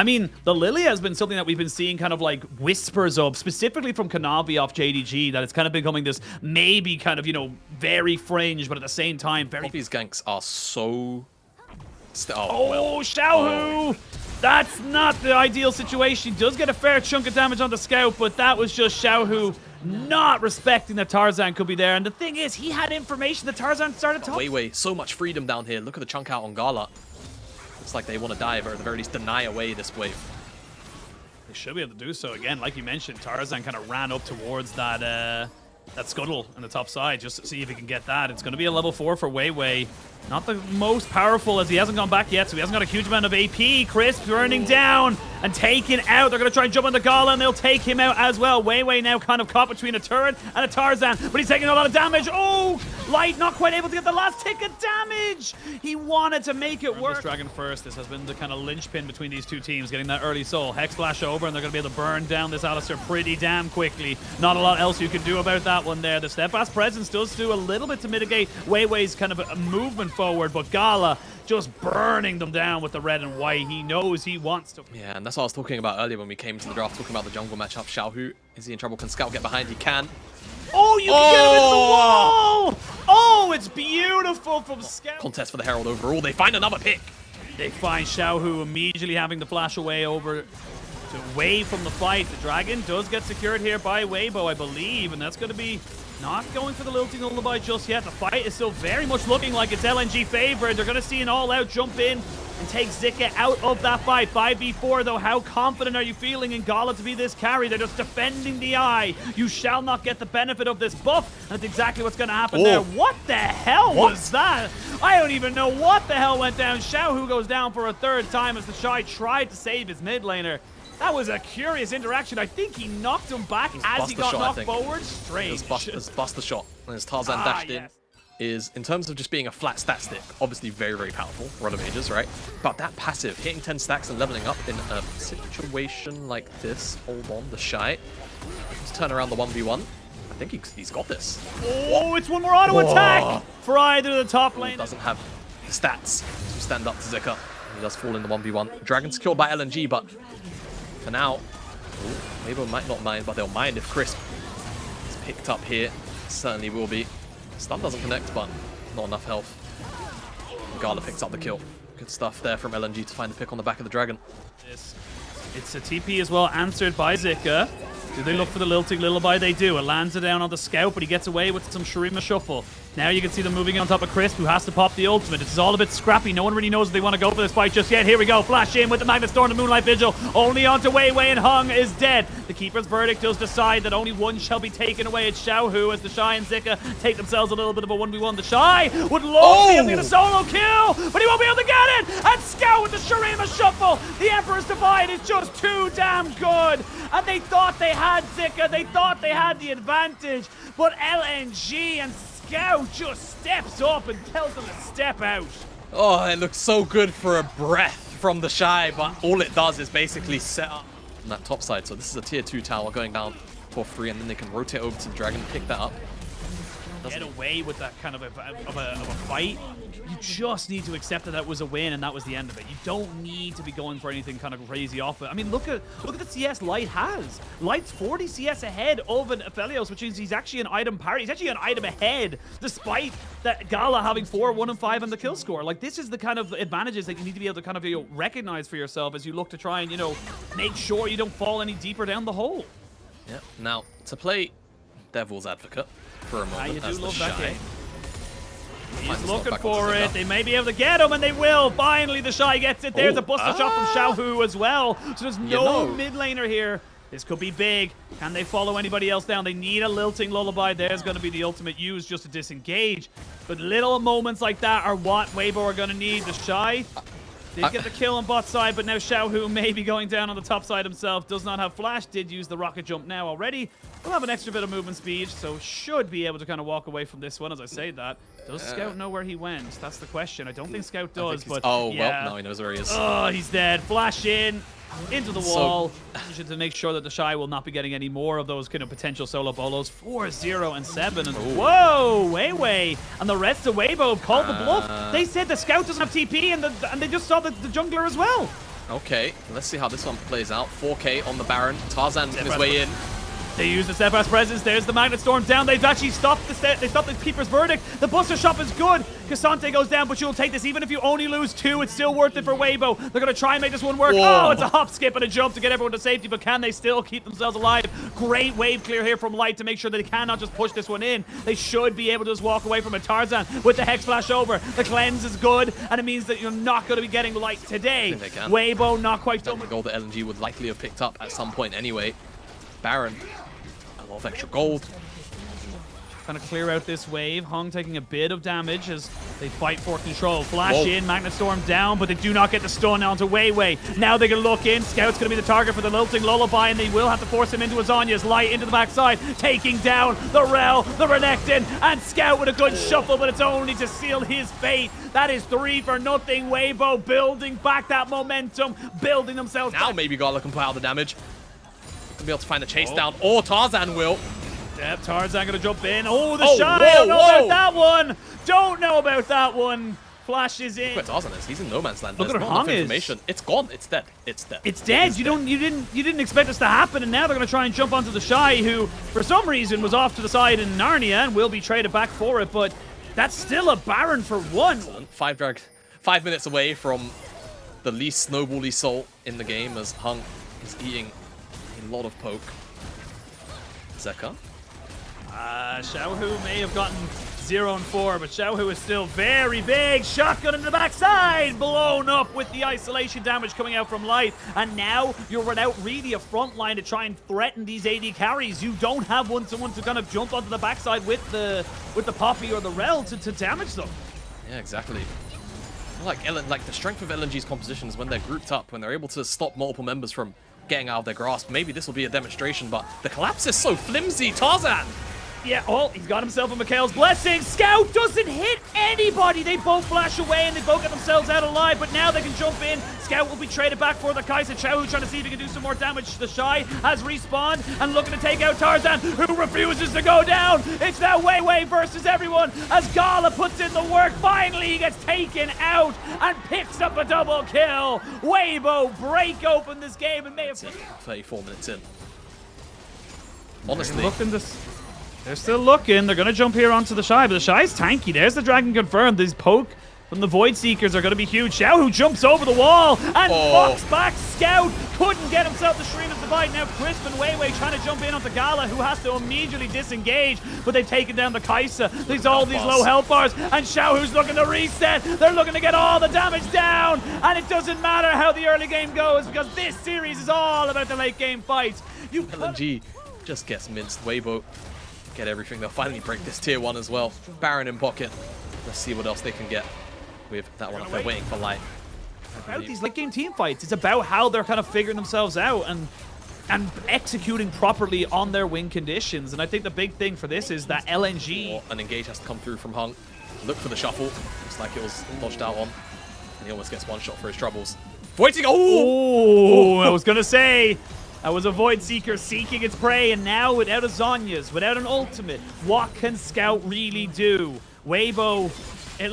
I mean, the Lily has been something that we've been seeing kind of like whispers of, specifically from Kanavi off JDG, that it's kind of becoming this maybe kind of, you know, very fringe, but at the same time, very... These ganks are so... Xiaohu! That's not the ideal situation. He does get a fair chunk of damage on the scout, but that was just Xiaohu not respecting that Tarzan could be there. And the thing is, he had information that Tarzan started top. Weibo, so much freedom down here. Look at the chunk out on Gala. Looks like they want to dive, or at the very least deny away this wave. They should be able to do so. Again, like you mentioned, Tarzan kind of ran up towards that that scuttle on the top side just to see if he can get that. It's going to be a level 4 for Weiwei. Not the most powerful, as he hasn't gone back yet, so he hasn't got a huge amount of AP. Crisp burning down and taken out. They're going to try and jump on the Gala, and they'll take him out as well. Weiwei now kind of caught between a turret and a Tarzan, but he's taking a lot of damage. Oh, Light not quite able to get the last tick of damage. He wanted to make it work. Dragon first. This has been the kind of linchpin between these two teams, getting that early soul. Hex flash over, and they're going to be able to burn down this Alistar pretty damn quickly. Not a lot else you can do about that one there. The steadfast presence does do a little bit to mitigate Weiwei's kind of a movement forward, but Gala just burning them down with the red and white. He knows he wants to. Yeah, and that's what I was talking about earlier when we came to the draft, talking about the jungle matchup. Xiaohu, is he in trouble? Can Scout get behind? He can. Oh, you can get him into the wall! Oh, it's beautiful from Scout. Contest for the Herald overall. They find another pick. They find Xiaohu immediately having to flash away over to away from the fight. The dragon does get secured here by Weibo, I believe, and that's going to be not going for the lilting lullaby just yet. The fight is still very much looking like it's LNG favored. They're going to see an all-out jump in and take Zika out of that fight. 5v4 though, how confident are you feeling in Gala to be this carry? They're just defending the eye. You shall not get the benefit of this buff. That's exactly what's going to happen there. What the hell was that? I don't even know what the hell went down. Xiaohu goes down for a third time as the Shy tried to save his mid laner. That was a curious interaction. I think he knocked him back as he got knocked forward. Strange. It's Buster Shot. And as Tarzan dashed in, is, in terms of just being a flat stat stick, obviously very, very powerful. Run of Ages, right? But that passive, hitting 10 stacks and leveling up in a situation like this. Hold on, the Shy. Let's turn around the 1v1. I think he's got this. Oh, it's one more auto attack for either the top lane. Doesn't have the stats to stand up to Zika. He does fall in the 1v1. Dragon secured by LNG, but for now, Weibo might not mind, but they'll mind if Crisp is picked up here. Certainly will be. Stun doesn't connect, but not enough health. Gala picks up the kill. Good stuff there from LNG to find the pick on the back of the Dragon. It's a TP as well, answered by Zika. Do they look for the lilting lullaby? They do. It lands it down on the scout, but he gets away with some Shurima shuffle. Now you can see them moving on top of Crisp, who has to pop the ultimate. It's all a bit scrappy. No one really knows if they want to go for this fight just yet. Here we go. Flash in with the Magnet Storm, the Moonlight Vigil. Only onto Weiwei, and Hung is dead. The Keeper's verdict does decide that only one shall be taken away. It's Xiaohu as the Shy and Zika take themselves a little bit of a 1v1. The Shy would love to be able to get a solo kill, but he won't be able to get it. And Scout with the Shurima shuffle. The Emperor's Divide is just too damn good. And they thought they had Zika. They thought they had the advantage. But LNG and Scout just steps up and tells them to step out. Oh, it looks so good for a breath from the Shy, but all it does is basically set up on that top side. So this is a tier 2 tower going down for free, and then they can rotate over to the Dragon, pick that up. Get away with that kind of a fight. You just need to accept that that was a win and that was the end of it. You don't need to be going for anything kind of crazy off it. I mean, look at the CS Light has. Light's 40 CS ahead of an Aphelios, which means he's actually an item parity. He's actually an item ahead, despite that Gala having 4, 1, and 5 on the kill score. Like, this is the kind of advantages that you need to be able to kind of, you know, recognize for yourself as you look to try and, you know, make sure you don't fall any deeper down the hole. Yeah. Now, to play Devil's Advocate for a moment, you do as love the that Shy. game. He's looking for it. They may be able to get him, and they will. Finally, the Shy gets it. There's a buster shot from Xiaohu as well. So there's no mid laner here. This could be big. Can they follow anybody else down? They need a lilting lullaby. There's going to be the ultimate used just to disengage. But little moments like that are what Weibo are going to need. The Shy did get the kill on bot side, but now Xiaohu may be going down on the top side himself. Does not have flash. Did use the rocket jump now already. Will have an extra bit of movement speed, so should be able to kind of walk away from this one as I say that. Does Scout know where he went? That's the question. I don't think Scout does, but well, yeah. no, he knows where he is. Oh, he's dead. Flash in, into the wall. To make sure that the Shy will not be getting any more of those kind of potential solo bolos. 4, 0, and 7. And whoa, Weiwei and the rest of Weibo have called the bluff. They said the Scout doesn't have TP, and they just saw the jungler as well. Okay, let's see how this one plays out. 4K on the Baron. Tarzan on his way in. They use the steadfast presence. There's the Magnet Storm down. They've actually stopped the Keeper's Verdict. The Buster Shop is good. Cassante goes down, but you'll take this. Even if you only lose 2, it's still worth it for Weibo. They're going to try and make this one work. Whoa. Oh, it's a hop, skip, and a jump to get everyone to safety, but can they still keep themselves alive? Great wave clear here from Light to make sure that they cannot just push this one in. They should be able to just walk away from it. Tarzan with the Hex Flash over. The cleanse is good, and it means that you're not going to be getting Light today. They can. Weibo not quite done The with goal that LNG would likely have picked up at some point anyway. Baron, a lot of extra gold. Trying to clear out this wave. Hung taking a bit of damage as they fight for control. Flash in, Magnet Storm down, but they do not get the stun onto Weiwei. Now they can look in. Scout's going to be the target for the Lilting Lullaby, and they will have to force him into his Anya's Light into the backside, taking down the Rel, the Renekton, and Scout with a good shuffle, but it's only to seal his fate. That is 3 for nothing. Weibo building back that momentum, building themselves Now back. maybe Gala can put out the damage. He'll be able to find the chase down, or Tarzan will. Yep, Tarzan gonna jump in. Oh, the Oh, Shy! whoa, Don't know whoa. about that one! Don't know about that one! Flashes in. Where Tarzan is? He's in no man's land. Look There's at not enough Hong is. information. It's gone. It's dead. It's dead. It's dead. You didn't expect this to happen, and now they're gonna try and jump onto the Shy, who for some reason was off to the side in Narnia and will be traded back for it, but that's still a Baron for 1. 5 minutes away from the least snowbally salt in the game as Hung is eating a lot of poke. Zeka. Xiaohu may have gotten 0 and 4, but Xiaohu is still very big. Shotgun in the backside, blown up with the isolation damage coming out from Light. And now you're without really a front line to try and threaten these AD carries. You don't have someone to kind of jump onto the backside with the Poppy or the Rel to damage them. Yeah, exactly. Like the strength of LNG's composition is when they're grouped up, when they're able to stop multiple members from getting out of their grasp. Maybe this will be a demonstration, but the collapse is so flimsy. Tarzan! Yeah, oh, he's got himself a Mikhail's Blessing. Scout doesn't hit anybody. They both flash away and they both get themselves out alive, but now they can jump in. Scout will be traded back for the Kaisa. Xiaohu trying to see if he can do some more damage. The Shy has respawned and looking to take out Tarzan, who refuses to go down. It's now Weiwei versus everyone as Gala puts in the work. Finally, he gets taken out and picks up a double kill. Weibo break open this game and may have... 34 minutes in. Honestly. They're still looking. They're going to jump here onto the Shy, but the Shy's tanky. There's the Dragon confirmed. These poke from the Void Seekers are going to be huge. Xiaohu jumps over the wall and fucks back. Scout couldn't get himself to Shrima's Divide. Now Crisp and Weiwei trying to jump in onto Gala, who has to immediately disengage, but they've taken down the Kaisa. There's all these low health bars, and Xiaohu's looking to reset. They're looking to get all the damage down, and it doesn't matter how the early game goes because this series is all about the late game fights. LNG just gets minced. Weibo get everything. They'll finally break this tier 1 as well. Baron in pocket. Let's see what else they can get with that one if they're waiting for Light. About these late game team fights, it's about how they're kind of figuring themselves out and executing properly on their win conditions. And I think the big thing for this is that LNG... An engage has to come through from Hung. Look for the shuffle. Looks like it was dodged out on. And he almost gets one shot for his troubles. Voiding. Oh! I was going to say... That was a Void Seeker seeking its prey, and now without a Zhonya's, without an ultimate, what can Scout really do? Weibo, it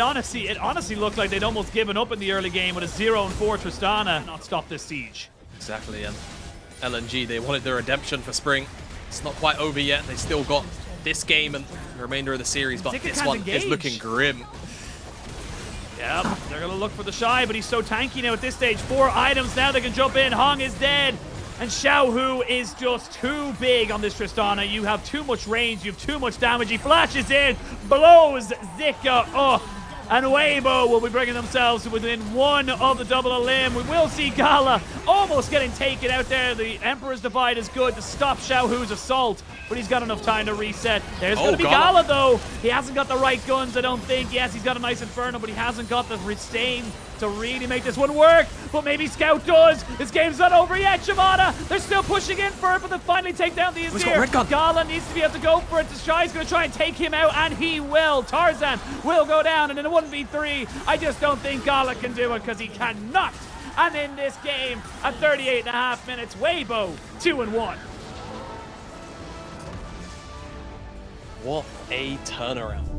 honestly looked like they'd almost given up in the early game with a 0 and 4 Tristana. Not stop this siege. Exactly, and LNG, they wanted their redemption for spring. It's not quite over yet. They still got this game and the remainder of the series, but this one is looking grim. Yep, they're going to look for the Shy, but he's so tanky now at this stage. 4 items now, they can jump in. Hong is dead. And Xiaohu is just too big on this Tristana. You have too much range, you have too much damage. He flashes in, blows Zika up. And Weibo will be bringing themselves within 1 of the double limb. We will see Gala almost getting taken out there. The Emperor's Divide is good to stop Xiaohu's assault, but he's got enough time to reset. There's going to be Gala, though. He hasn't got the right guns, I don't think. Yes, he's got a nice Inferno, but he hasn't got the Restrain to really make this one work. But maybe Scout does. This game's not over yet, Shavana. They're still pushing in for it, but they finally take down the Azir. Gala needs to be able to go for it. The Shy's going to try and take him out, and he will. Tarzan will go down, and in a 1v3, I just don't think Gala can do it because he cannot. And in this game, at 38.5 minutes, Weibo 2-1. What a turnaround.